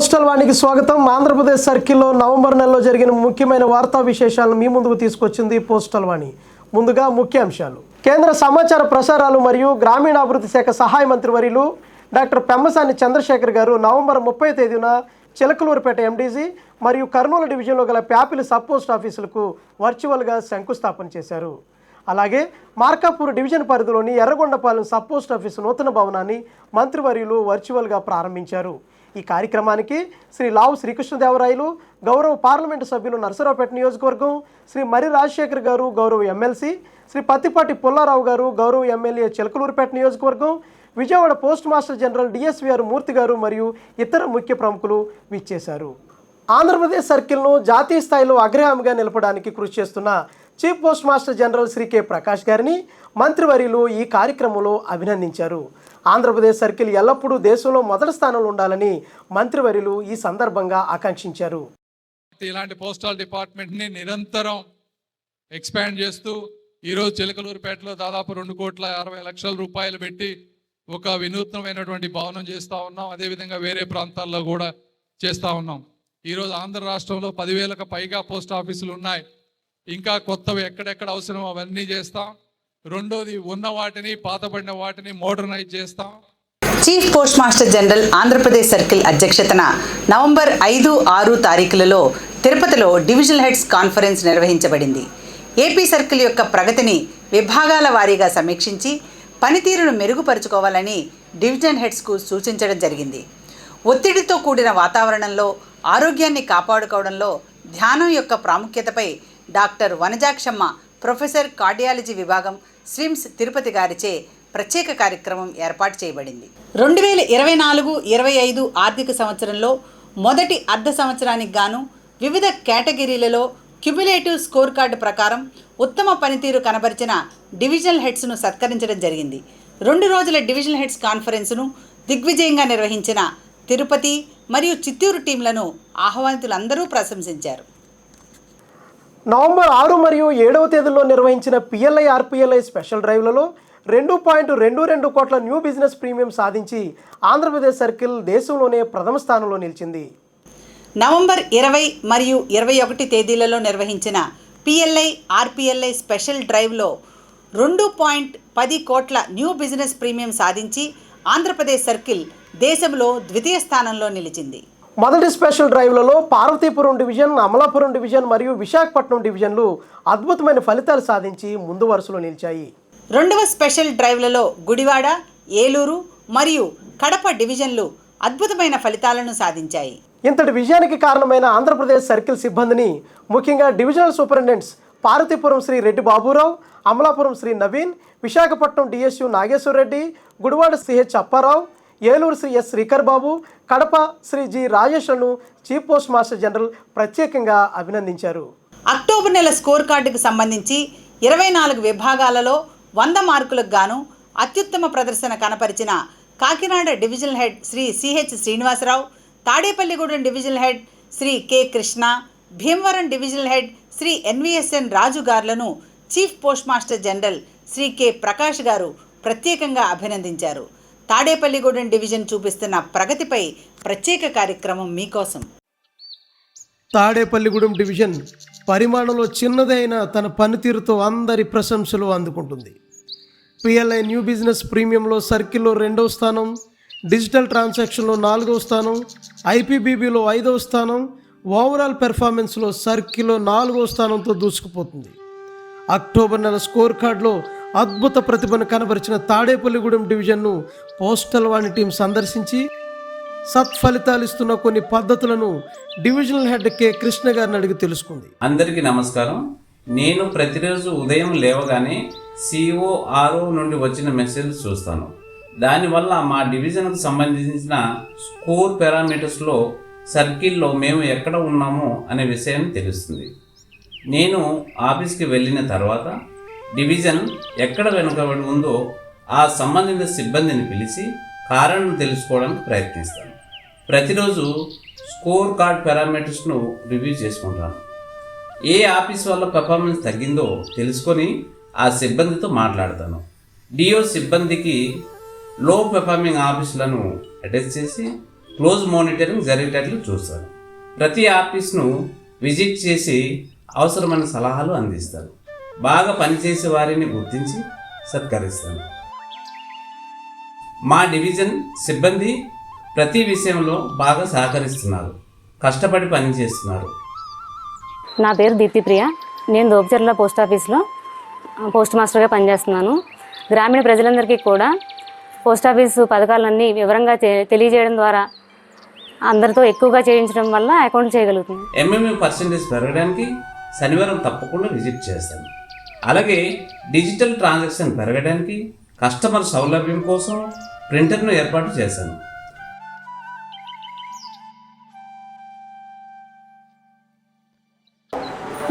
Postal వాణికి స్వాగతం. ఆంధ్రప్రదేశ్ సర్కిల్లో November నెలలో జరిగిన ముఖ్యమైన వార్తా విశేషాలను మీ ముందుకు తీసుకొచ్చింది పోస్టల్ వాణి. ముందుగా ముఖ్యాంశాలు. కేంద్ర సమాచార ప్రసారాలు మరియు గ్రామీణాభివృద్ధి శాఖ సహాయ మంత్రి వర్యులు డాక్టర్ పెమ్మసాని చంద్రశేఖర్ గారు నవంబర్ 30 తేదీన చిలకలూరుపేట ఎండీజీ మరియు కర్నూలు డివిజన్లో గల ప్యాపిలి సబ్ పోస్ట్ ఆఫీసులకు వర్చువల్గా శంకుస్థాపన చేశారు. అలాగే మార్కాపూర్ డివిజన్ పరిధిలోని ఎర్రగొండపాలెం సబ్ పోస్ట్ ఆఫీసు నూతన భవనాన్ని మంత్రివర్యులు వర్చువల్గా ప్రారంభించారు. ఈ కార్యక్రమానికి శ్రీ లావు శ్రీకృష్ణదేవరాయలు, గౌరవ పార్లమెంటు సభ్యులు నరసరావుపేట నియోజకవర్గం, శ్రీ మరి రాజశేఖర్ గారు, గౌరవ ఎమ్మెల్సీ, శ్రీ పత్తిపాటి పుల్లారావు గారు, గౌరవ ఎమ్మెల్యే చిలకలూరుపేట నియోజకవర్గం, విజయవాడ పోస్ట్ మాస్టర్ జనరల్ డిఎస్విఆర్ మూర్తి గారు మరియు ఇతర ముఖ్య ప్రముఖులు విచ్చేశారు. ఆంధ్రప్రదేశ్ సర్కిల్ను జాతీయ స్థాయిలో అగ్రగామిగా నిలపడానికి కృషి చేస్తున్న chief post master general Shri K Prakash గారిని మంత్రివర్యులు ఈ కార్యక్రమంలో అభినందించారు. ఆంధ్రప్రదేశ్ సర్కిల్ ఎల్లప్పుడూ దేశంలో మొదటి స్థానంలో ఉండాలని మంత్రివర్యులు ఈ సందర్భంగా ఆకాంక్షించారు. ఇలాంటి పోస్టల్ డిపార్ట్మెంట్ని నిరంతరం ఎక్స్పాండ్ చేస్తూ ఈరోజు చిలకలూరుపేటలో దాదాపు 2,60,00,000 రూపాయలు పెట్టి ఒక వినూత్నమైనటువంటి భవనం చేస్తూ ఉన్నాం. అదేవిధంగా వేరే ప్రాంతాల్లో కూడా చేస్తూ ఉన్నాం. ఈరోజు ఆంధ్ర రాష్ట్రంలో 10,000కు పైగా పోస్ట్ ఆఫీసులు ఉన్నాయి. ఇంకా కొత్తవి ఎక్కడెక్కడ అవసరం అవన్నీ చేస్తాం. రెండోది ఉన్న వాటిని, పాతబడిన వాటిని మోడర్నైజ్ చేస్తాం. Chief post master general Andhra Pradesh circle అధ్యక్షతన నవంబర్ 5, 6 తారీఖులలో తిరుపతిలో divisional heads conference నిర్వహించబడింది. AP circle యొక్క ప్రగతిని విభాగాల వారీగా సమీక్షించి పనితీరును మెరుగుపరుచుకోవాలని డివిజన్ హెడ్స్కు సూచించడం జరిగింది. ఒత్తిడితో కూడిన వాతావరణంలో ఆరోగ్యాన్ని కాపాడుకోవడంలో ధ్యానం యొక్క ప్రాముఖ్యతపై డాక్టర్ వనజాక్షమ్మ, ప్రొఫెసర్ కార్డియాలజీ విభాగం, స్విమ్స్ తిరుపతి గారిచే ప్రత్యేక కార్యక్రమం ఏర్పాటు చేయబడింది. 2024-25 ఆర్థిక సంవత్సరంలో మొదటి అర్ధ సంవత్సరానికి గాను వివిధ కేటగిరీలలో క్యుములేటివ్ స్కోర్ కార్డు ప్రకారం ఉత్తమ పనితీరు కనబరిచిన డివిజనల్ హెడ్స్ను సత్కరించడం జరిగింది. 2 రోజుల డివిజనల్ హెడ్స్ కాన్ఫరెన్స్ను దిగ్విజయంగా నిర్వహించిన తిరుపతి మరియు చిత్తూరు టీంలను ఆహ్వానితులందరూ ప్రశంసించారు. నవంబర్ 6 మరియు 7వ తేదీల్లో నిర్వహించిన పిఎల్ఐ, ఆర్పిఎల్ఐ స్పెషల్ డ్రైవ్లలో 2.22 కోట్ల న్యూ బిజినెస్ ప్రీమియం సాధించి ఆంధ్రప్రదేశ్ సర్కిల్ దేశంలోనే ప్రథమ స్థానంలో నిలిచింది. నవంబర్ 20 మరియు 21 తేదీలలో నిర్వహించిన పిఎల్ఐ, ఆర్పిఎల్ఐ స్పెషల్ డ్రైవ్లో 2.10 కోట్ల న్యూ బిజినెస్ ప్రీమియం సాధించి ఆంధ్రప్రదేశ్ సర్కిల్ దేశంలో ద్వితీయ స్థానంలో నిలిచింది. మొదటి స్పెషల్ డ్రైవ్లలో పార్వతీపురం డివిజన్, అమలాపురం డివిజన్ మరియు విశాఖపట్నం డివిజన్లు అద్భుతమైన ఫలితాలు సాధించి ముందు వరుసలో నిలిచాయి. రెండవ స్పెషల్ డ్రైవ్లలో గుడివాడ, ఏలూరు మరియు కడప డివిజన్లు అద్భుతమైన ఫలితాలను సాధించాయి. ఇంతటి విజయానికి కారణమైన ఆంధ్రప్రదేశ్ సర్కిల్ సిబ్బందిని, ముఖ్యంగా divisional superintendents Parvathipuram Shri Reddy Baburao, Amalapuram Shri Naveen, Visakhapatnam DSU Nageswara Reddy, Gudivada CH Apparao, Eluru Shri yes Srikar బాబు, Kadapa Shri G రాజేష్లను chief post master general ప్రత్యేకంగా అభినందించారు. అక్టోబర్ నెల స్కోర్ కార్డుకు సంబంధించి 24 విభాగాలలో 100 మార్కులకు గాను అత్యుత్తమ ప్రదర్శన కనపరిచిన Kakinada divisional head Shri CH Srinivasarao, Tadepalligudem divisional head Shri K Krishna, Bhimavaram divisional head Shri NVSN Raju గారులను chief post master general Shri K Prakash garu ప్రత్యేకంగా అభినందించారు. తాడేపల్లిగూడెం డివిజన్ చూపిస్తున్న ప్రగతిపై ప్రత్యేక కార్యక్రమం మీకోసం. తాడేపల్లిగూడెం డివిజన్ పరిమాణంలో చిన్నదైన తన పనితీరుతో అందరి ప్రశంసలు అందుకుంటుంది. పిఎల్ఐ న్యూ బిజినెస్ ప్రీమియంలో సర్కిల్లో 2వ స్థానం, డిజిటల్ ట్రాన్సాక్షన్లో 4వ స్థానం, ఐపీబీబీలో 5వ స్థానం, ఓవరాల్ పెర్ఫార్మెన్స్లో సర్కిల్లో 4వ స్థానంతో దూసుకుపోతుంది. అక్టోబర్ నెల స్కోర్ కార్డులో అద్భుత ప్రతిభను కనబరిచిన తాడేపల్లిగూడెం డివిజన్ను పోస్టల్ వాణి టీం సందర్శించి సత్ఫలితాలు ఇస్తున్న కొన్ని పద్ధతులను డివిజనల్ హెడ్ కె కృష్ణ గారిని అడిగి తెలుసుకుంది. అందరికీ నమస్కారం. నేను ప్రతిరోజు ఉదయం లేవగానే సిఓఆర్ఓ నుండి వచ్చిన మెసేజ్ చూస్తాను. దానివల్ల మా డివిజన్కు సంబంధించిన స్కోర్ పారామీటర్స్లో సర్కిల్లో మేము ఎక్కడ ఉన్నామో అనే విషయం తెలుస్తుంది. నేను ఆఫీస్కి వెళ్ళిన తర్వాత డివిజన్ ఎక్కడ వెనుకబడి ఉందో ఆ సంబంధిత సిబ్బందిని పిలిచి కారణం తెలుసుకోవడానికి ప్రయత్నిస్తాను. ప్రతిరోజు స్కోర్ కార్డ్ పారామీటర్స్ను రివ్యూ చేసుకుంటాను. ఏ ఆఫీస్ వల్ల పెర్ఫార్మెన్స్ తగ్గిందో తెలుసుకొని ఆ సిబ్బందితో మాట్లాడతాను. డిఓ సిబ్బందికి లో పెర్ఫార్మింగ్ ఆఫీసులను అటాచ్ చేసి క్లోజ్ మానిటరింగ్ జరిగేటట్లు చూస్తారు. ప్రతి ఆఫీస్ను విజిట్ చేసి అవసరమైన సలహాలు అందిస్తారు. బాగా పనిచేసే వారిని గుర్తించి సత్కరిస్తారు. మా డివిజన్ సిబ్బంది ప్రతి విషయంలో బాగా సహకరిస్తున్నారు, కష్టపడి పనిచేస్తున్నారు. నా పేరు దీప్తిప్రియ. నేను దోపచర్ల పోస్ట్ ఆఫీస్లో పోస్ట్ మాస్టర్గా పనిచేస్తున్నాను. గ్రామీణ ప్రజలందరికీ కూడా పోస్ట్ ఆఫీసు పథకాలన్నీ వివరంగా తెలియజేయడం ద్వారా అందరితో ఎక్కువగా చేయించడం వల్ల అకౌంట్ చేయగలుగుతుంది. ఎంఎంఏ పర్సెంటేజ్ పెరగడానికి శనివారం తప్పకుండా విజిట్ చేస్తాను. అలాగే డిజిటల్ ట్రాన్సాక్షన్ పెరగడానికి కస్టమర్ సౌలభ్యం కోసం ప్రింటర్ను ఏర్పాటు చేశాను.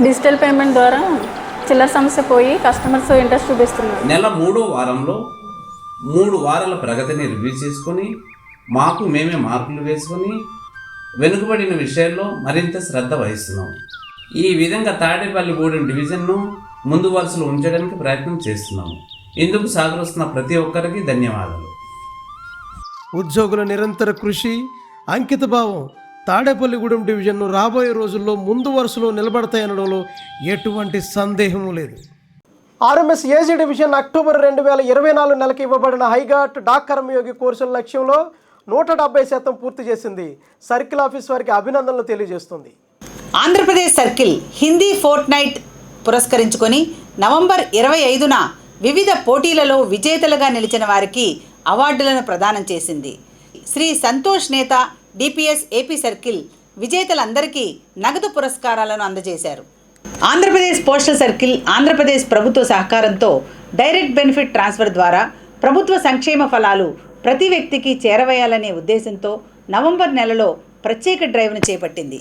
డిజిటల్ పేమెంట్ ద్వారా చిల్లర సమస్య పోయి కస్టమర్స్ ఇంట్రెస్ట్ చూపిస్తున్నారు. నెల 3వ వారంలో 3 వారాల ప్రగతిని రివ్యూ చేసుకొని మాకు మేమే మార్కులు వేసుకొని వెనుకబడిన విషయాల్లో మరింత శ్రద్ధ వహిస్తున్నాం. ఈ విధంగా తాడేపల్లిగూడెం డివిజన్ను ముందు వరుసలో ఉంచడానికి ప్రయత్నం చేస్తున్నాము. ఇందుకు సహకరిస్తున్న ప్రతి ఒక్కరికి ధన్యవాదాలు. ఉద్యోగుల నిరంతర కృషి, అంకితభావం తాడేపల్లిగూడెం డివిజన్ను రాబోయే రోజుల్లో ముందు వరుసలో నిలబడతాయనడంలో ఎటువంటి సందేహము లేదు. ఆర్ఎంఎస్ ఏజీ డివిజన్ అక్టోబర్ 2024 నెలకు ఇవ్వబడిన హైఘాట్ డాక్ కర్మయోగి కోర్సుల లక్ష్యంలో 170% పూర్తి చేసింది. సర్కిల్ ఆఫీస్ వారికి అభినందనలు తెలియజేస్తుంది. Andhra Pradesh circle Hindi fort night పురస్కరించుకొని నవంబర్ 25న వివిధ పోటీలలో విజేతలుగా నిలిచిన వారికి అవార్డులను ప్రదానం చేసింది. శ్రీ సంతోష్ నేత డిపిఎస్ ఏపీ సర్కిల్ విజేతలందరికీ నగదు పురస్కారాలను అందజేశారు. ఆంధ్రప్రదేశ్ పోస్టల్ సర్కిల్ ఆంధ్రప్రదేశ్ ప్రభుత్వ సహకారంతో డైరెక్ట్ బెనిఫిట్ ట్రాన్స్ఫర్ ద్వారా ప్రభుత్వ సంక్షేమ ఫలాలు ప్రతి వ్యక్తికి చేరవేయాలనే ఉద్దేశంతో నవంబర్ నెలలో ప్రత్యేక డ్రైవ్ను చేపట్టింది.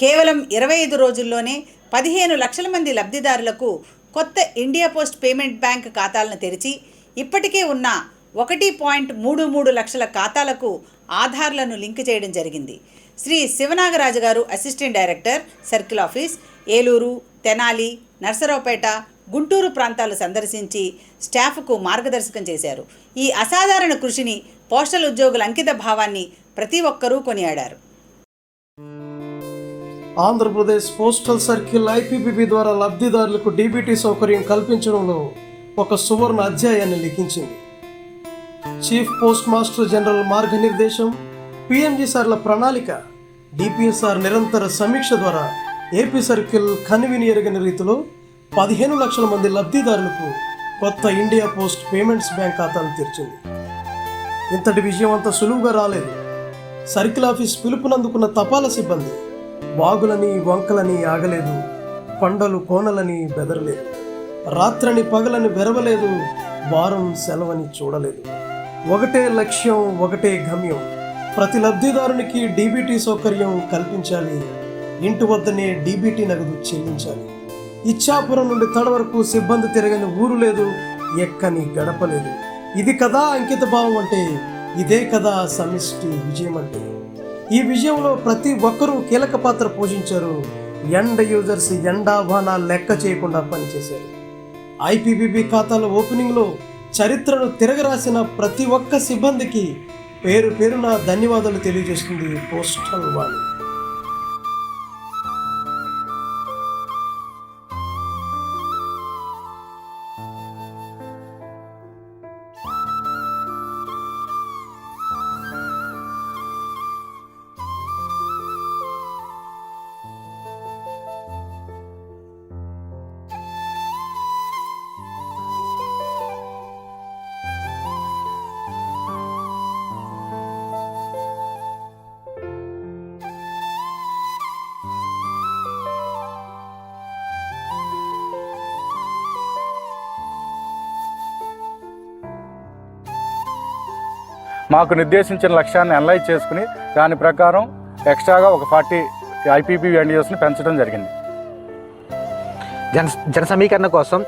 కేవలం 25 రోజుల్లోనే 15 లక్షల మంది లబ్ధిదారులకు కొత్త ఇండియా పోస్ట్ పేమెంట్ బ్యాంక్ ఖాతాలను తెరిచి ఇప్పటికే ఉన్న 1.33 లక్షల ఖాతాలకు ఆధార్లను లింక్ చేయడం జరిగింది. శ్రీ శివనాగరాజు గారు assistant director circle office Eluru, Tenali, Narasaraopet, Guntur ప్రాంతాలు సందర్శించి స్టాఫ్కు మార్గదర్శకం చేశారు. ఈ అసాధారణ కృషిని, పోస్టల్ ఉద్యోగుల అంకిత భావాన్ని ప్రతి ఒక్కరూ కొనియాడారు. ఆంధ్రప్రదేశ్ పోస్టల్ సర్కిల్ ఐపీపీబీ ద్వారా లబ్ధిదారులకు డీబీటీ సౌకర్యం కల్పించడంలో ఒక సువర్ణ అధ్యాయాన్ని లిఖించింది. చీఫ్ పోస్ట్ మాస్టర్ జనరల్ మార్గనిర్దేశం, పిఎంజీ సార్ల ప్రణాళిక, డిపిఎస్ఆర్ నిరంతర సమీక్ష ద్వారా ఏపీ సర్కిల్ కనివిని ఎరగని రీతిలో 15 లక్షల మంది లబ్ధిదారులకు కొత్త ఇండియా పోస్ట్ పేమెంట్స్ బ్యాంక్ ఖాతాలు తెరిచింది. ఇంతటి విజయం అంత సులువుగా రాలేదు. సర్కిల్ ఆఫీస్ పిలుపునందుకున్న తపాలా సిబ్బంది వాగులని వంకలని ఆగలేదు, కొండలు కోనలని బెదరలేదు, రాత్రని పగలని బెరవలేదు, వారం సెలవని చూడలేదు. ఒకటే లక్ష్యం, ఒకటే గమ్యం. ప్రతి లబ్ధిదారునికి డీబీటీ సౌకర్యం కల్పించాలి. ఇంటి వద్దనే డీబీటీ నగదు చెల్లించాలి. ఇచ్చాపురం నుండి తడ వరకు సిబ్బంది తిరగని ఊరు లేదు, ఎక్కని గడప లేదు. ఇది కదా అంకిత భావం అంటే, ఇదే కదా సమిష్టి విజయం అంటే. ఈ విజయంలో ప్రతి ఒక్కరూ కీలక పాత్ర పోషించారు. ఎండ్ యూజర్స్ ఎండా వాన లెక్క చేయకుండా పనిచేశారు. ఐపీబీబీ ఖాతాల ఓపెనింగ్లో చరిత్రను తిరగరాసిన ప్రతి ఒక్క సిబ్బందికి పేరు పేరున ధన్యవాదాలు తెలియజేస్తుంది పోస్టల్ వాణి. మాకు నిర్దేశించిన లక్ష్యాన్ని అనలైజ్ చేసుకుని దాని ప్రకారం ఎక్స్ట్రాగా ఒక 40 ఐపీపీ ఎన్డిఎస్ని పెంచడం జరిగింది. జన సమీకరణ కోసం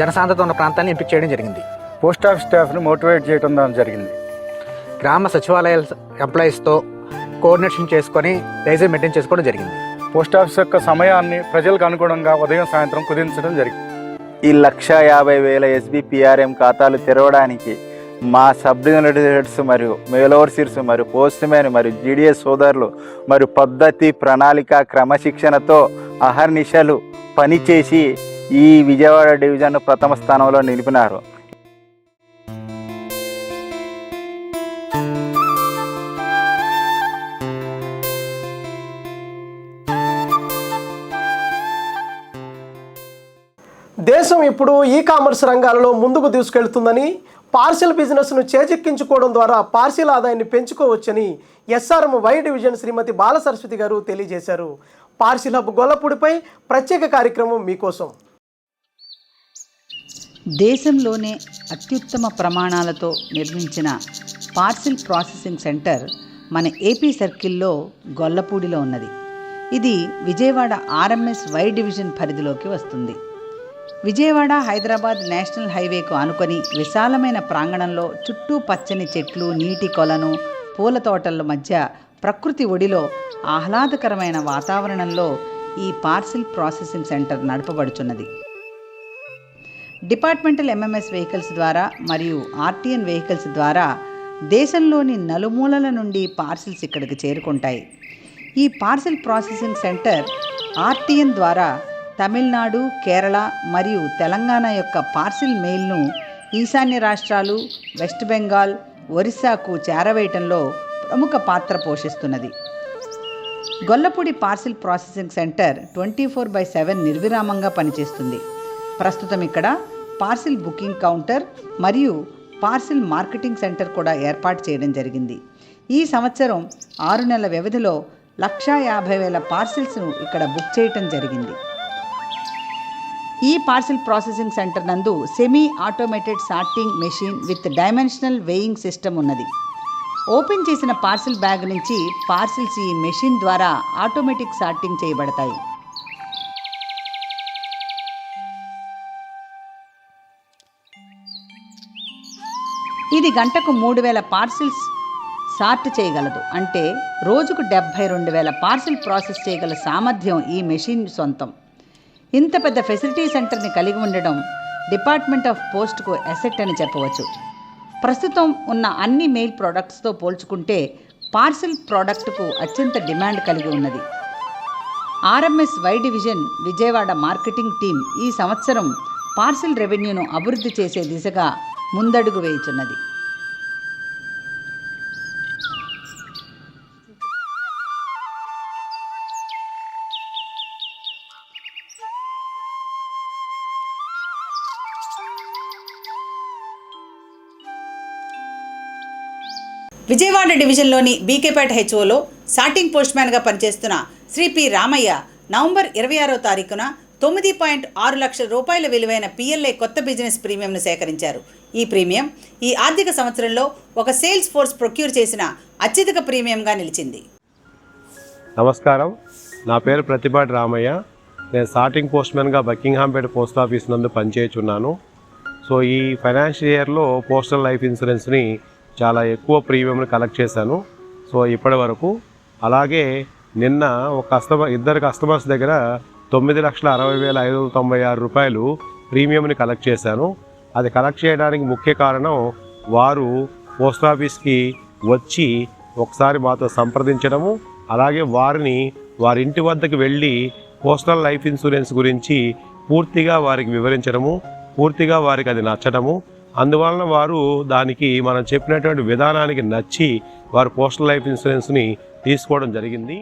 జనసాంద్రత ఉన్న ప్రాంతాన్ని ఎంపిక చేయడం జరిగింది. పోస్ట్ ఆఫీస్ స్టాఫ్ని మోటివేట్ చేయడం జరిగింది. గ్రామ సచివాలయాల ఎంప్లాయీస్తో కోఆర్డినేషన్ చేసుకొని లైజర్ మెయింటైన్ చేసుకోవడం జరిగింది. పోస్ట్ ఆఫీస్ యొక్క సమయాన్ని ప్రజలకు అనుగుణంగా ఉదయం సాయంత్రం కుదించడం జరిగింది. ఈ 150,000 SBPRM ఖాతాలు తెరవడానికి మా సబ్ డివిజనల్ హెడ్స్ మరియు మేల్ ఓవర్సీర్స్ మరియు పోస్ట్ మ్యాన్ మరియు జీడీఎస్ సోదరులు మరియు పద్ధతి ప్రణాళిక క్రమశిక్షణతో అహర్నిశలు పనిచేసి ఈ విజయవాడ డివిజన్ ప్రథమ స్థానంలో నిలిపినారు. దేశం ఇప్పుడు ఈ కామర్స్ రంగాలలో ముందుకు తీసుకెళ్తుందని, పార్సిల్ బిజినెస్ను చేజిక్కించుకోవడం ద్వారా పార్సిల్ ఆదాయాన్ని పెంచుకోవచ్చని ఎస్ఆర్ఎం వై డివిజన్ శ్రీమతి బాలసరస్వతి గారు తెలియజేశారు. పార్సిల్ హబ్ గొల్లపూడిపై ప్రత్యేక కార్యక్రమం మీకోసం. దేశంలోనే అత్యుత్తమ ప్రమాణాలతో నిర్మించిన పార్సిల్ ప్రాసెసింగ్ సెంటర్ మన ఏపీ సర్కిల్లో గొల్లపూడిలో ఉన్నది. ఇది విజయవాడ ఆర్ఎంఎస్ వై డివిజన్ పరిధిలోకి వస్తుంది. విజయవాడ హైదరాబాద్ నేషనల్ హైవేకు ఆనుకొని విశాలమైన ప్రాంగణంలో చుట్టూ పచ్చని చెట్లు, నీటి కొలను, పూల తోటల మధ్య ప్రకృతి ఒడిలో ఆహ్లాదకరమైన వాతావరణంలో ఈ పార్సిల్ ప్రాసెసింగ్ సెంటర్ నడపబడుచున్నది. డిపార్ట్మెంటల్ ఎంఎంఎస్ వెహికల్స్ ద్వారా మరియు ఆర్టీఎన్ వెహికల్స్ ద్వారా దేశంలోని నలుమూలల నుండి పార్సిల్స్ ఇక్కడికి చేరుకుంటాయి. ఈ పార్సిల్ ప్రాసెసింగ్ సెంటర్ ఆర్టీఎన్ ద్వారా తమిళనాడు, కేరళ మరియు తెలంగాణ యొక్క పార్సిల్ మెయిల్ను ఈశాన్య రాష్ట్రాలు, వెస్ట్ బెంగాల్, ఒరిస్సాకు చేరవేయటంలో ప్రముఖ పాత్ర పోషిస్తున్నది. గొల్లపూడి పార్సిల్ ప్రాసెసింగ్ సెంటర్ 24/7 నిర్విరామంగా పనిచేస్తుంది. ప్రస్తుతం ఇక్కడ పార్సిల్ బుకింగ్ కౌంటర్ మరియు పార్సిల్ మార్కెటింగ్ సెంటర్ కూడా ఏర్పాటు చేయడం జరిగింది. ఈ సంవత్సరం 6 నెలల వ్యవధిలో 150,000 పార్సిల్స్ను ఇక్కడ బుక్ చేయటం జరిగింది. ఈ పార్సిల్ ప్రాసెసింగ్ సెంటర్ నందు semi automated sorting machine with dimensional weighing system ఉన్నది. ఓపెన్ చేసిన పార్సిల్ బ్యాగ్ నుంచి పార్సిల్స్ ఈ మెషిన్ ద్వారా ఆటోమేటిక్ సార్టింగ్ చేయబడతాయి. ఇది గంటకు 3,000 పార్సిల్స్ సార్ట్ చేయగలదు. అంటే రోజుకు 72,000 పార్సిల్ ప్రాసెస్ చేయగల సామర్థ్యం ఈ మెషిన్ సొంతం. ఇంత పెద్ద ఫెసిలిటీ సెంటర్ని కలిగి ఉండడం డిపార్ట్మెంట్ ఆఫ్ పోస్ట్కు అసెట్ అని చెప్పవచ్చు. ప్రస్తుతం ఉన్న అన్ని మెయిల్ ప్రోడక్ట్స్తో పోల్చుకుంటే పార్సిల్ ప్రోడక్ట్కు అత్యంత డిమాండ్ కలిగి ఉన్నది. RMS Y division Vijayawada marketing team ఈ సంవత్సరం పార్సిల్ రెవెన్యూను అభివృద్ధి చేసే దిశగా ముందడుగు వేయుచున్నది. విజయవాడ డివిజన్లోని బీకేపేట హెచ్ఓలో సార్టింగ్ పోస్ట్మ్యాన్గా పనిచేస్తున్న శ్రీ పి రామయ్య నవంబర్ 26వ తారీఖున 9.6 లక్షల రూపాయల విలువైన పిఎల్ఐ కొత్త బిజినెస్ ప్రీమియంను సేకరించారు. ఈ ప్రీమియం ఈ ఆర్థిక సంవత్సరంలో ఒక సేల్స్ ఫోర్స్ ప్రొక్యూర్ చేసిన అత్యధిక ప్రీమియంగా నిలిచింది. నమస్కారం, నా పేరు ప్రతిపాటి రామయ్య. నేను సార్టింగ్ పోస్ట్మ్యాన్గా బకింగ్హాంపేట పోస్ట్ ఆఫీస్ నందు పనిచేయుచున్నాను. సో ఈ ఫైనాన్షియల్ ఇయర్లో పోస్టల్ లైఫ్ ఇన్సూరెన్స్ని చాలా ఎక్కువ ప్రీమియంని కలెక్ట్ చేశాను. సో ఇప్పటి వరకు అలాగే నిన్న ఇద్దరు కస్టమర్స్ దగ్గర 9,60,596 రూపాయలు ప్రీమియంని కలెక్ట్ చేశాను. అది కలెక్ట్ చేయడానికి ముఖ్య కారణం వారు పోస్ట్ ఆఫీస్కి వచ్చి ఒకసారి మాతో సంప్రదించడము, అలాగే వారి ఇంటి వద్దకు వెళ్ళి పోస్టల్ లైఫ్ ఇన్సూరెన్స్ గురించి పూర్తిగా వారికి వివరించడము, పూర్తిగా వారికి అది నచ్చడము, అందువలన వారు దానికి మనం చెప్పినటువంటి విధానానికి నచ్చి వారు పోస్టల్ లైఫ్ ఇన్సూరెన్స్ని తీసుకోవడం జరిగింది.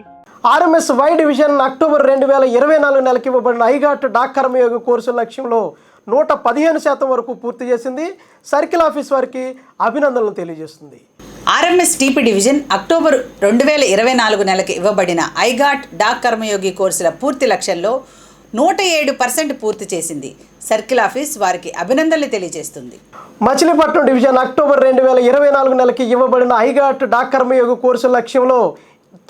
ఆర్ఎంఎస్ వై డివిజన్ అక్టోబర్ 2024 నెలకి ఇవ్వబడిన ఐఘాట్ డాక్ కర్మయోగి కోర్సు లక్ష్యంలో 115% వరకు పూర్తి చేసింది. సర్కిల్ ఆఫీస్ వారికి అభినందనలు తెలియజేస్తుంది. ఆర్ఎంఎస్ టీపీ డివిజన్ అక్టోబర్ 2024 నెలకి ఇవ్వబడిన ఐఘాట్ డాక్ కర్మయోగి కోర్సుల పూర్తి లక్ష్యంలో 107% పూర్తి చేసింది. సర్కిల్ ఆఫీస్ వారికి అభినందనలు తెలియజేస్తుంది. మచిలీపట్నం డివిజన్ అక్టోబర్ 2024 నెలకి ఇవ్వబడిన ఐఘాట్ డాక్ కర్మయోగి కోర్సు లక్ష్యంలో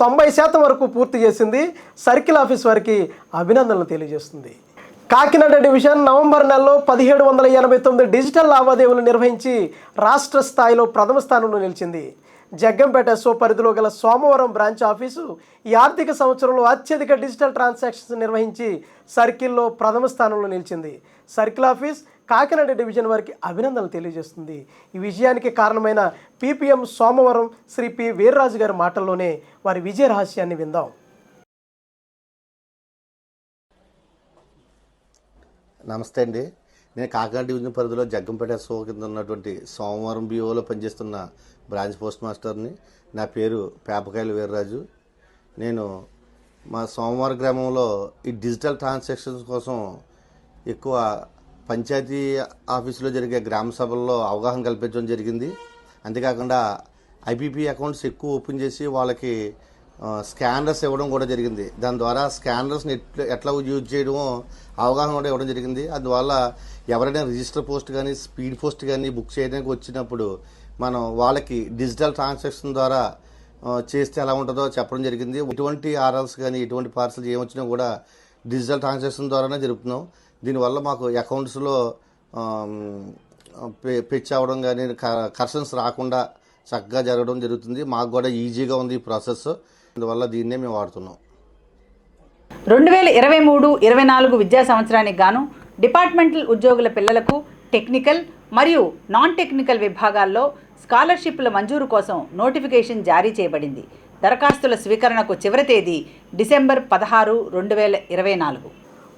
90% వరకు పూర్తి చేసింది. సర్కిల్ ఆఫీస్ వారికి అభినందనలు తెలియజేస్తుంది. కాకినాడ డివిజన్ నవంబర్ నెలలో 1789 డిజిటల్ లావాదేవీలు నిర్వహించి రాష్ట్ర స్థాయిలో ప్రథమ స్థానంలో నిలిచింది. జగ్గంపేట ఎస్ఓ పరిధిలో గల సోమవరం బ్రాంచ్ ఆఫీసు ఈ ఆర్థిక సంవత్సరంలో అత్యధిక డిజిటల్ ట్రాన్సాక్షన్స్ నిర్వహించి సర్కిల్లో ప్రథమ స్థానంలో నిలిచింది. సర్కిల్ ఆఫీస్ కాకినాడ డివిజన్ వారికి అభినందనలు తెలియజేస్తుంది. ఈ విజయానికి కారణమైన పీపీఎం సోమవరం శ్రీ పి వీర్రాజు గారి మాటల్లోనే వారి విజయ రహస్యాన్ని విందాం. నమస్తే అండి. నేను కాకినాడ డివిజన్ పరిధిలో జగ్గంపేట ఎస్ఓ కింద ఉన్నటువంటి సోమవారం బిఓలో పనిచేస్తున్న బ్రాంచ్ పోస్ట్ మాస్టర్ని. నా పేరు పేపకాయల వీర్రాజు. నేను మా సోమవారం గ్రామంలో ఈ డిజిటల్ ట్రాన్సాక్షన్స్ కోసం ఎక్కువ పంచాయతీ ఆఫీసులో జరిగే గ్రామ సభల్లో అవగాహన కల్పించడం జరిగింది. అంతేకాకుండా ఐపీపీ అకౌంట్స్ ఎక్కువ ఓపెన్ చేసి వాళ్ళకి స్కానర్స్ ఇవ్వడం కూడా జరిగింది. దాని ద్వారా స్కానర్స్ని ఎట్లా యూజ్ చేయడమో అవగాహన కూడా ఇవ్వడం జరిగింది. అందువల్ల ఎవరైనా రిజిస్టర్ పోస్ట్ కానీ స్పీడ్ పోస్ట్ కానీ బుక్ చేయడానికి వచ్చినప్పుడు మనం వాళ్ళకి డిజిటల్ ట్రాన్సాక్షన్ ద్వారా చేస్తే ఎలా ఉంటుందో చెప్పడం జరిగింది. ఎటువంటి ఆర్ఎల్స్ కానీ ఎటువంటి పార్సల్స్ ఏమొచ్చినా కూడా డిజిటల్ ట్రాన్సాక్షన్ ద్వారానే జరుపుతున్నాం. దీనివల్ల మాకు అకౌంట్స్లో పిచ్ అవ్వడం కానీ కరెక్షన్స్ రాకుండా చక్కగా జరగడం జరుగుతుంది. మాకు కూడా ఈజీగా ఉంది ఈ ప్రాసెస్. అందువల్ల దీన్నే మేము వాడుతున్నాం. 2023-24 విద్యా సంవత్సరానికి గాను డిపార్ట్మెంటల్ ఉద్యోగుల పిల్లలకు టెక్నికల్ మరియు నాన్ టెక్నికల్ విభాగాల్లో స్కాలర్షిప్ల మంజూరు కోసం నోటిఫికేషన్ జారీ చేయబడింది. దరఖాస్తుల స్వీకరణకు చివరి తేదీ December 16, 2024.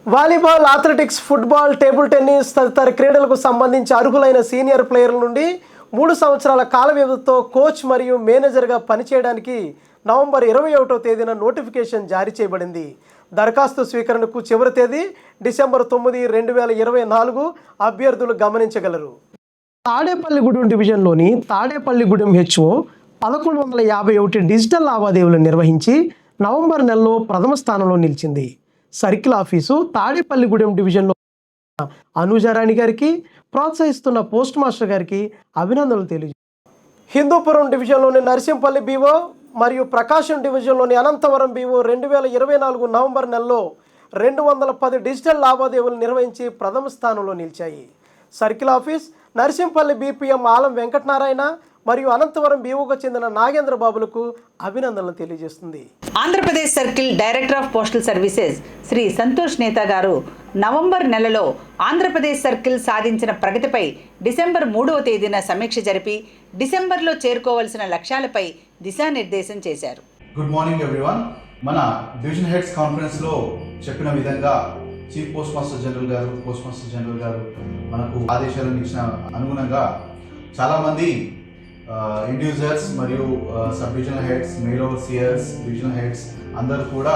Volleyball, athletics, football, table tennis తదితర క్రీడలకు సంబంధించి అర్హులైన సీనియర్ ప్లేయర్ల నుండి 3 సంవత్సరాల కాల వ్యవధితో కోచ్ మరియు మేనేజర్గా పనిచేయడానికి నవంబర్ 21వ తేదీన నోటిఫికేషన్ జారీ చేయబడింది. దరఖాస్తు స్వీకరణకు చివరి తేదీ డిసెంబర్ 9, 2024. అభ్యర్థులు గమనించగలరు. తాడేపల్లిగూడెం డివిజన్లోని తాడేపల్లిగూడెం హెచ్ఓ 1151 డిజిటల్ లావాదేవీలు నిర్వహించి నవంబర్ నెలలో ప్రథమ స్థానంలో నిలిచింది. సర్కిల్ ఆఫీసు తాడేపల్లిగూడెం డివిజన్లో అనుజారాణి గారికి, ప్రోత్సహిస్తున్న పోస్ట్ మాస్టర్ గారికి అభినందనలు తెలియజేశారు. హిందూపురం డివిజన్లోని నర్సింపల్లి బీఓ మరియు ప్రకాశం డివిజన్లోని అనంతవరం బీఓ 2024 నవంబర్ నెలలో 210 డిజిటల్ లావాదేవీలు నిర్వహించి ప్రథమ స్థానంలో నిలిచాయి. Circle office Narsimpalli BPM Alam Venkatanarayana మరియు అనంతవరం బీఓకు చెందిన నాగేంద్ర బాబులకు అభినందనలు తెలియజేస్తుంది. Andhra Pradesh circle director of postal services Shri Santosh Neta గారు నవంబర్ నెలలో ఆంధ్రప్రదేశ్ సర్కిల్ సాధించిన ప్రగతిపై డిసెంబర్ 3వ తేదీన సమీక్ష జరిపి డిసెంబర్లో చేరుకోవాల్సిన లక్ష్యాలపై దిశానిర్దేశం చేశారు. Good morning everyone. మన డివిజన్ హెడ్స్ కాన్ఫరెన్స్లో చెప్పిన విధంగా చీఫ్ పోస్ట్ మాస్టర్ జనరల్ గారు మనకు ఆదేశాలను ఇచ్చిన అనుగుణంగా చాలామంది ఇండివిజువల్స్ మరియు sub divisional heads, mail overseers, divisional heads అందరూ కూడా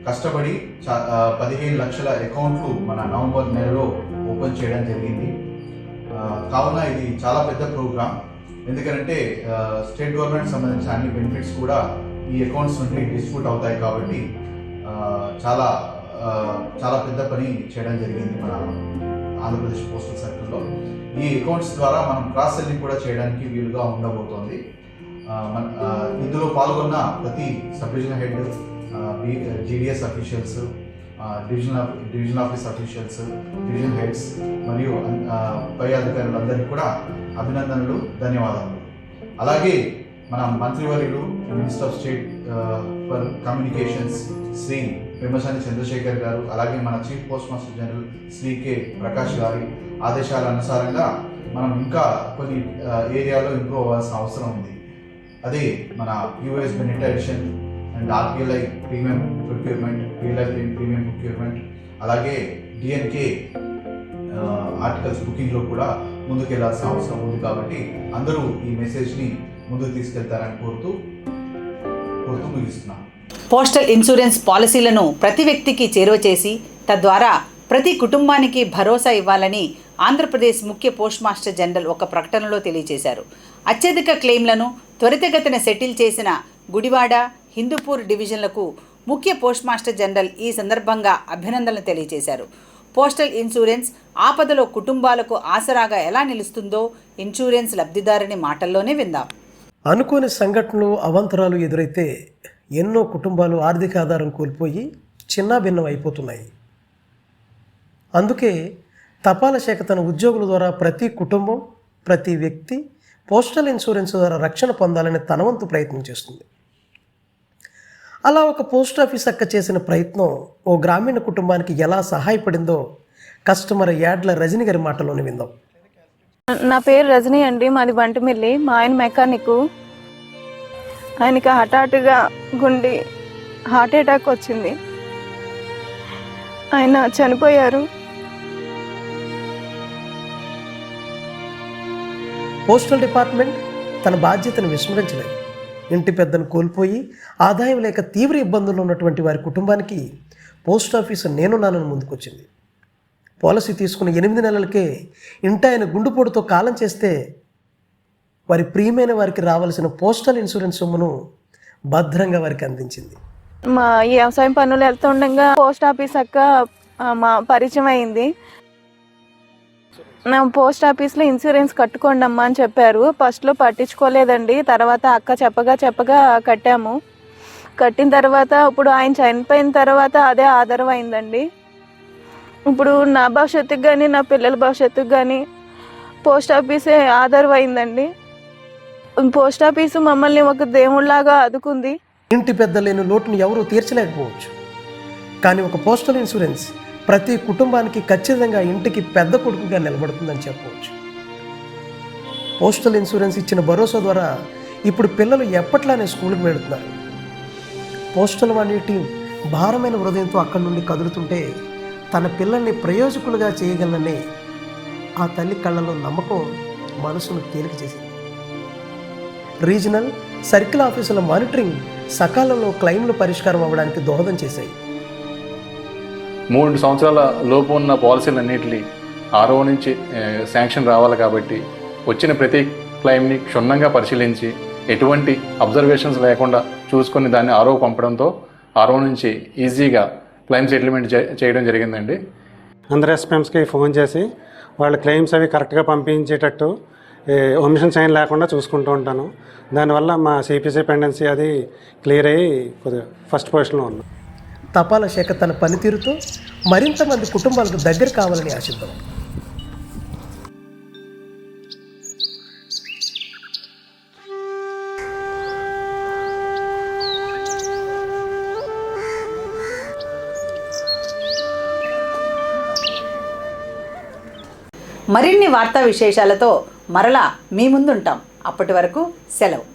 కష్టపడి 15 లక్షల అకౌంట్లు మన నవంబర్ నెలలో ఓపెన్ చేయడం జరిగింది. కావున ఇది చాలా పెద్ద ప్రోగ్రామ్. ఎందుకంటే స్టేట్ గవర్నమెంట్ సంబంధించిన అన్ని బెనిఫిట్స్ కూడా ఈ అకౌంట్స్ నుండి డిస్ట్రిబ్యూట్ అవుతాయి. కాబట్టి చాలా పెద్ద పని చేయడం జరిగింది మన ఆంధ్రప్రదేశ్ పోస్టల్ సర్కిల్లో. ఈ అకౌంట్స్ ద్వారా మనం క్రాస్ సెల్లింగ్ కూడా చేయడానికి వీలుగా ఉండబోతోంది. ఇందులో పాల్గొన్న ప్రతి sub divisional head, GDS officials, division office officials, division heads మరియు పై అధికారులందరికీ కూడా అభినందనలు, ధన్యవాదాలు. అలాగే మన మంత్రివర్యులు, minister of state for communications Shri Pemmasani Chandrasekhar గారు, అలాగే మన chief post master general Shri K Prakash గారి ఆదేశాల అనుసారంగా మనం ఇంకా కొన్ని ఏరియాలో ఇంప్రూవ్ అవ్వాల్సిన అవసరం ఉంది. అదే మన యూఎస్ బెనిటైజేషన్ and RPLI premium procurement, PLI premium procurement, అలాగే డిఎన్కే ఆర్టికల్స్ బుకింగ్లో కూడా ముందుకెళ్లాల్సిన అవసరం ఉంది. కాబట్టి అందరూ ఈ మెసేజ్ని ముందుకు తీసుకెళ్తారని కోరుతూ ముగిస్తున్నాను. పోస్టల్ ఇన్సూరెన్స్ పాలసీలను ప్రతి వ్యక్తికి చేరువ చేసి తద్వారా ప్రతి కుటుంబానికి భరోసా ఇవ్వాలని ఆంధ్రప్రదేశ్ ముఖ్య పోస్ట్ మాస్టర్ జనరల్ ఒక ప్రకటనలో తెలియజేశారు. అత్యధిక క్లెయిమ్లను త్వరితగతిన సెటిల్ చేసిన గుడివాడ, హిందూపూర్ డివిజన్లకు ముఖ్య పోస్ట్ మాస్టర్ జనరల్ ఈ సందర్భంగా అభినందనలు తెలియజేశారు. పోస్టల్ ఇన్సూరెన్స్ ఆపదలో కుటుంబాలకు ఆసరాగా ఎలా నిలుస్తుందో ఇన్సూరెన్స్ లబ్ధిదారుని మాటల్లోనే విందాం. అనుకోని సంఘటనలు, అవాంతరాలు ఎదురైతే ఎన్నో కుటుంబాలు ఆర్థిక ఆధారం కోల్పోయి చిన్నాభిన్నం అయిపోతున్నాయి. అందుకే తపాలా శాఖ తన ఉద్యోగుల ద్వారా ప్రతి కుటుంబం, ప్రతి వ్యక్తి పోస్టల్ ఇన్సూరెన్స్ ద్వారా రక్షణ పొందాలని తన వంతు ప్రయత్నం చేస్తుంది. అలా ఒక పోస్ట్ ఆఫీస్ అక్క చేసిన ప్రయత్నం ఓ గ్రామీణ కుటుంబానికి ఎలా సహాయపడిందో కస్టమర్ యాడ్ల రజని గారి మాటలోని విందాం. నా పేరు రజనీ అండి, మాది బంటిమిల్లి. మా ఆయన మెకానిక్. ఆయనకి హఠాత్తుగా హార్ట్ అటాక్ వచ్చింది. ఆయన చనిపోయారు. పోస్టల్ డిపార్ట్మెంట్ తన బాధ్యతను విస్మరించలేదు. ఇంటి పెద్దను కోల్పోయి ఆదాయం లేక తీవ్ర ఇబ్బందుల్లో ఉన్నటువంటి వారి కుటుంబానికి పోస్ట్ ఆఫీసు నేనున్నానని ముందుకొచ్చింది. పాలసీ తీసుకున్న 8 నెలలకే ఇంటాయన గుండెపోటుతో కాలం చేస్తే వారి ప్రియమైన వారికి రావాల్సిన పోస్టల్ ఇన్సూరెన్స్ సొమ్మును భద్రంగా వారికి అందించింది. మా వ్యవసాయం పనులు వెళ్తుండగా పోస్ట్ ఆఫీస్ అక్క మా పరిచయం అయింది. నా పోస్ట్ ఆఫీస్లో ఇన్సూరెన్స్ కట్టుకోండి అమ్మా అని చెప్పారు. ఫస్ట్లో పట్టించుకోలేదండి. తర్వాత అక్క చెప్పగా కట్టాము. కట్టిన తర్వాత ఇప్పుడు ఆయన చనిపోయిన తర్వాత అదే ఆధారం అయిందండి. ఇప్పుడు నా భవిష్యత్తుకు కానీ నా పిల్లల భవిష్యత్తుకు కానీ పోస్ట్ ఆఫీసే ఆధారం అయిందండి. పోస్ట్ ఆఫీసు మమ్మల్ని ఒక దేవుళ్లాగా ఆదుకుంది. ఇంటి పెద్ద లేని లోటును ఎవరూ తీర్చలేకపోవచ్చు, కానీ ఒక పోస్టల్ ఇన్సూరెన్స్ ప్రతి కుటుంబానికి ఖచ్చితంగా ఇంటికి పెద్ద కొడుకుగా నిలబడుతుందని చెప్పవచ్చు. పోస్టల్ ఇన్సూరెన్స్ ఇచ్చిన భరోసా ద్వారా ఇప్పుడు పిల్లలు ఎప్పట్లానే స్కూల్కి వెళుతున్నారు. పోస్టల్ వాణి టీం భారమైన హృదయంతో అక్కడి నుండి కదులుతుంటే తన పిల్లల్ని ప్రయోజకులుగా చేయగలనని ఆ తల్లి కళ్ళలో నమ్మకం మనసును తేలిక చేసింది. రీజనల్ సర్కిల్ ఆఫీసుల మానిటరింగ్ సకాలంలో క్లెయిమ్లు పరిష్కారం అవ్వడానికి దోహదం చేశాయి. 3 సంవత్సరాల లోపు ఉన్న పాలసీలన్నింటినీ RO నుంచి శాంక్షన్ రావాలి కాబట్టి వచ్చిన ప్రతి క్లెయిమ్ని క్షుణ్ణంగా పరిశీలించి ఎటువంటి అబ్జర్వేషన్స్ లేకుండా చూసుకొని దాన్ని RO పంపడంతో RO నుంచి ఈజీగా క్లెయిమ్ సెటిల్మెంట్ చేయడం జరిగిందండి. అందరు SPMస్కి ఫోన్ చేసి వాళ్ళ క్లెయిమ్స్ అవి కరెక్ట్గా పంపించేటట్టు ఒమిషన్ సైన్ లేకుండా చూసుకుంటూ ఉంటాను. దానివల్ల మా CPC పెండెన్సీ అది క్లియర్ అయ్యి కొద్దిగా ఫస్ట్ పొజిషన్లో ఉన్నాం. తపాలా శాఖ తన పనితీరుతో మరింత మంది కుటుంబాలకు దగ్గర కావాలని ఆశిద్దాం. మరిన్ని వార్తా విశేషాలతో మరలా మీ ముందుంటాం. అప్పటి వరకు సెలవు.